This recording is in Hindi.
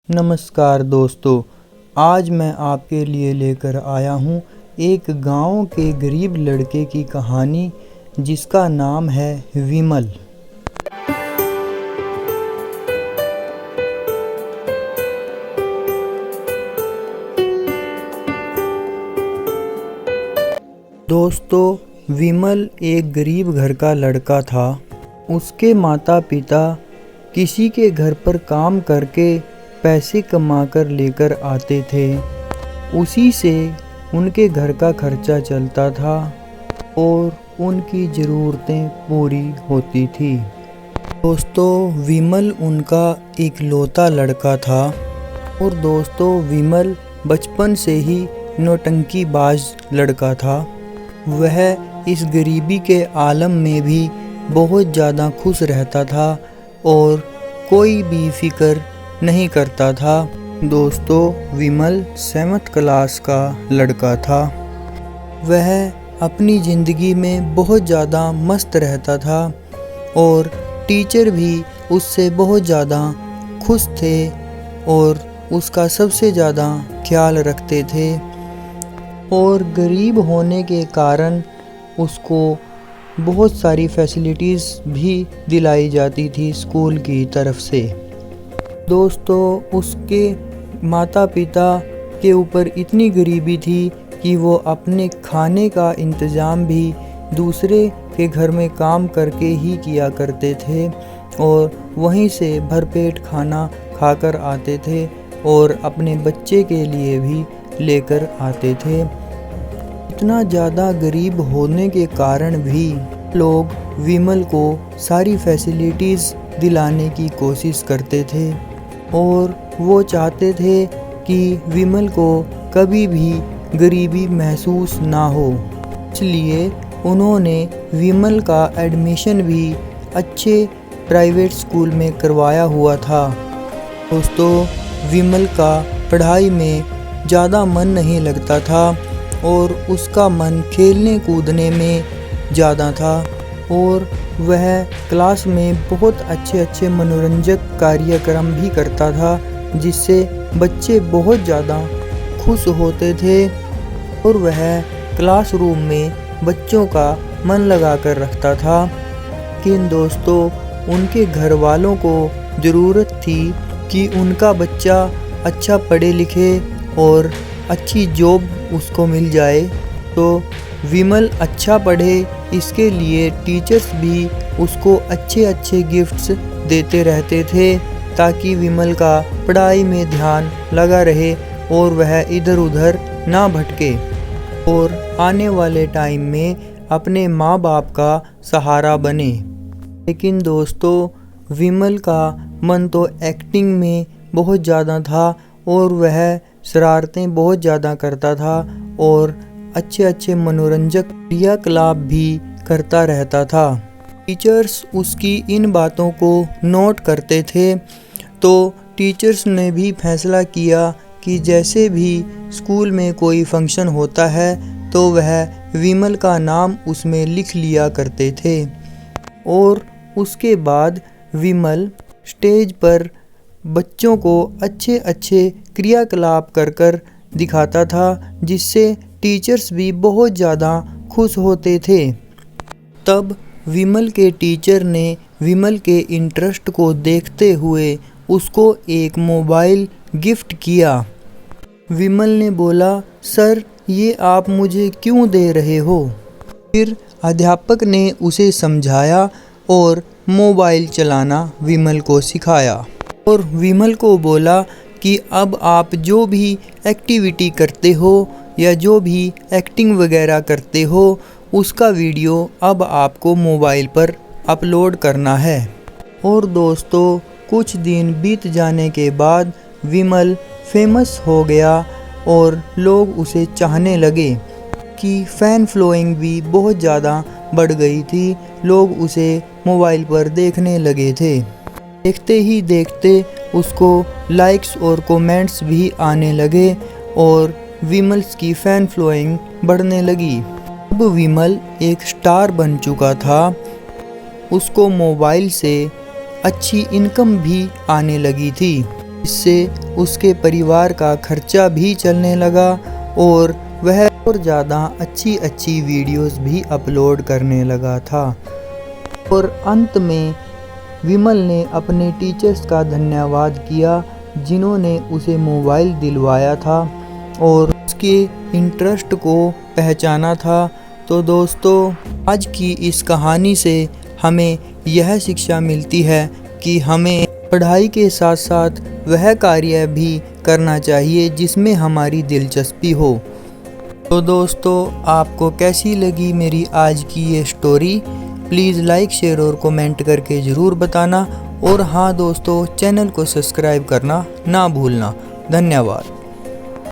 नमस्कार दोस्तों, आज मैं आपके लिए लेकर आया हूँ एक गांव के गरीब लड़के की कहानी जिसका नाम है विमल। दोस्तों, विमल एक गरीब घर का लड़का था। उसके माता पिता किसी के घर पर काम करके पैसे कमाकर लेकर आते थे। उसी से उनके घर का खर्चा चलता था और उनकी ज़रूरतें पूरी होती थी। दोस्तों, विमल उनका इकलौता लड़का था और दोस्तों विमल बचपन से ही नौटंकीबाज लड़का था। वह इस गरीबी के आलम में भी बहुत ज़्यादा खुश रहता था और कोई भी फिक्र नहीं करता था। दोस्तों, विमल 7th क्लास का लड़का था। वह अपनी ज़िंदगी में बहुत ज़्यादा मस्त रहता था और टीचर भी उससे बहुत ज़्यादा खुश थे और उसका सबसे ज़्यादा ख्याल रखते थे। और गरीब होने के कारण उसको बहुत सारी फैसिलिटीज़ भी दिलाई जाती थी स्कूल की तरफ से। दोस्तों, उसके माता पिता के ऊपर इतनी गरीबी थी कि वो अपने खाने का इंतज़ाम भी दूसरे के घर में काम करके ही किया करते थे और वहीं से भरपेट खाना खाकर आते थे और अपने बच्चे के लिए भी लेकर आते थे। इतना ज़्यादा गरीब होने के कारण भी लोग विमल को सारी फैसिलिटीज़ दिलाने की कोशिश करते थे और वो चाहते थे कि विमल को कभी भी गरीबी महसूस ना हो। इसलिए उन्होंने विमल का एडमिशन भी अच्छे प्राइवेट स्कूल में करवाया हुआ था। दोस्तों, विमल का पढ़ाई में ज़्यादा मन नहीं लगता था और उसका मन खेलने कूदने में ज़्यादा था और वह क्लास में बहुत अच्छे मनोरंजक कार्यक्रम भी करता था जिससे बच्चे बहुत ज़्यादा खुश होते थे और वह क्लासरूम में बच्चों का मन लगा कर रखता था। लेकिन दोस्तों, उनके घर वालों को ज़रूरत थी कि उनका बच्चा अच्छा पढ़े लिखे और अच्छी जॉब उसको मिल जाए। तो विमल अच्छा पढ़े, इसके लिए टीचर्स भी उसको अच्छे गिफ्ट्स देते रहते थे ताकि विमल का पढ़ाई में ध्यान लगा रहे और वह इधर उधर ना भटके और आने वाले टाइम में अपने माँ बाप का सहारा बने। लेकिन दोस्तों, विमल का मन तो एक्टिंग में बहुत ज़्यादा था और वह शरारतें बहुत ज़्यादा करता था और अच्छे मनोरंजक क्रियाकलाप भी करता रहता था। टीचर्स उसकी इन बातों को नोट करते थे तो टीचर्स ने भी फैसला किया कि जैसे भी स्कूल में कोई फंक्शन होता है तो वह विमल का नाम उसमें लिख लिया करते थे। और उसके बाद विमल स्टेज पर बच्चों को अच्छे क्रियाकलाप कर दिखाता था जिससे टीचर्स भी बहुत ज़्यादा खुश होते थे। तब विमल के टीचर ने विमल के इंटरेस्ट को देखते हुए उसको एक मोबाइल गिफ्ट किया। विमल ने बोला, सर ये आप मुझे क्यों दे रहे हो? फिर अध्यापक ने उसे समझाया और मोबाइल चलाना विमल को सिखाया और विमल को बोला कि अब आप जो भी एक्टिविटी करते हो या जो भी एक्टिंग वगैरह करते हो उसका वीडियो अब आपको मोबाइल पर अपलोड करना है। और दोस्तों, कुछ दिन बीत जाने के बाद विमल फेमस हो गया और लोग उसे चाहने लगे कि फ़ैन फॉलोइंग भी बहुत ज़्यादा बढ़ गई थी। लोग उसे मोबाइल पर देखने लगे थे। देखते ही देखते उसको लाइक्स और कमेंट्स भी आने लगे और विमल्स की फ़ैन फॉलोइंग बढ़ने लगी। अब विमल एक स्टार बन चुका था। उसको मोबाइल से अच्छी इनकम भी आने लगी थी। इससे उसके परिवार का खर्चा भी चलने लगा और वह और ज़्यादा अच्छी वीडियोस भी अपलोड करने लगा था। और अंत में विमल ने अपने टीचर्स का धन्यवाद किया जिन्होंने उसे मोबाइल दिलवाया था और उसके इंटरेस्ट को पहचाना था। तो दोस्तों, आज की इस कहानी से हमें यह शिक्षा मिलती है कि हमें पढ़ाई के साथ साथ वह कार्य भी करना चाहिए जिसमें हमारी दिलचस्पी हो। तो दोस्तों, आपको कैसी लगी मेरी आज की ये स्टोरी? प्लीज़ लाइक, शेयर और कमेंट करके ज़रूर बताना। और हाँ दोस्तों, चैनल को सब्सक्राइब करना ना भूलना। धन्यवाद।